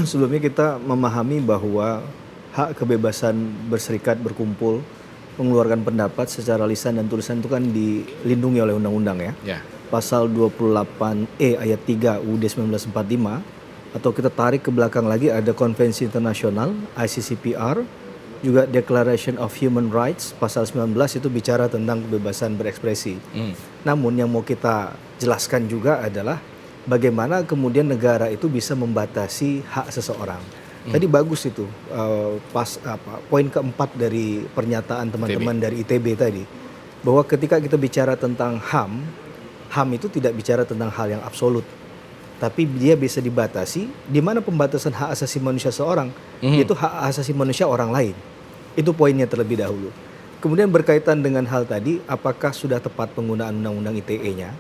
Sebelumnya kita memahami bahwa hak kebebasan berserikat, berkumpul, mengeluarkan pendapat secara lisan dan tulisan itu kan dilindungi oleh undang-undang ya. Ya. Pasal 28E ayat 3 UUD 1945, atau kita tarik ke belakang lagi ada Konvensi Internasional ICCPR, juga Declaration of Human Rights pasal 19 itu bicara tentang kebebasan berekspresi. Namun yang mau kita jelaskan juga adalah bagaimana kemudian negara itu bisa membatasi hak seseorang. Tadi bagus itu poin keempat dari pernyataan teman-teman dari ITB tadi, bahwa ketika kita bicara tentang HAM itu tidak bicara tentang hal yang absolut, tapi dia bisa dibatasi. Di mana pembatasan hak asasi manusia seorang, yaitu hak asasi manusia orang lain. Itu poinnya terlebih dahulu. Kemudian berkaitan dengan hal tadi, apakah sudah tepat penggunaan undang-undang ITE-nya?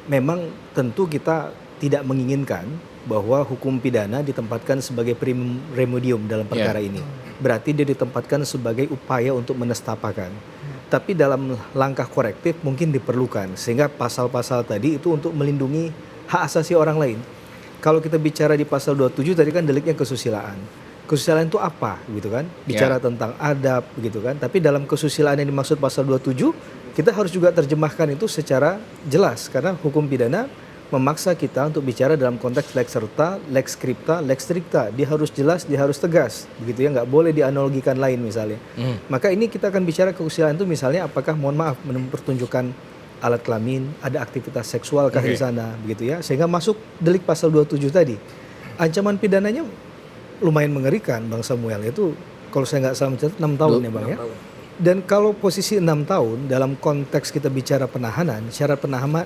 Memang tentu kita tidak menginginkan bahwa hukum pidana ditempatkan sebagai primum remedium dalam perkara ini. Berarti dia ditempatkan sebagai upaya untuk menestapakan. Tapi dalam langkah korektif mungkin diperlukan, sehingga pasal-pasal tadi itu untuk melindungi hak asasi orang lain. Kalau kita bicara di pasal 27 tadi kan deliknya kesusilaan. Kesusilaan itu apa gitu kan? Bicara tentang adab gitu kan. Tapi dalam kesusilaan yang dimaksud pasal 27, kita harus juga terjemahkan itu secara jelas, karena hukum pidana memaksa kita untuk bicara dalam konteks lex serta, lex scripta, lex stricta. Dia harus jelas, dia harus tegas, begitu ya, nggak boleh dianalogikan lain misalnya. Maka ini kita akan bicara kesusilaan itu misalnya apakah, mohon maaf, mempertunjukkan alat kelamin, ada aktivitas seksual kah di sana, begitu ya, sehingga masuk delik pasal 27 tadi. Ancaman pidananya lumayan mengerikan, Bang Samuel, itu kalau saya nggak salah mencatat 6 tahun ya Bang ya. Dan kalau posisi 6 tahun dalam konteks kita bicara penahanan, syarat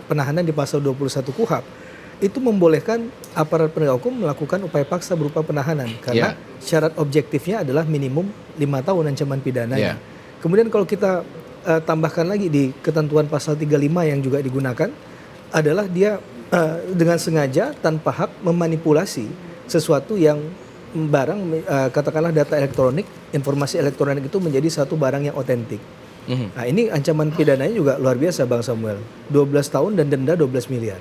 penahanan di pasal 21 KUHP itu membolehkan aparat penegak hukum melakukan upaya paksa berupa penahanan, karena syarat objektifnya adalah minimum 5 tahun ancaman pidananya. Kemudian kalau kita tambahkan lagi di ketentuan pasal 35 yang juga digunakan adalah dia dengan sengaja tanpa hak memanipulasi sesuatu yang barang, katakanlah data elektronik, informasi elektronik itu menjadi satu barang yang otentik. Nah ini ancaman pidananya juga luar biasa Bang Samuel, 12 tahun dan denda 12 miliar.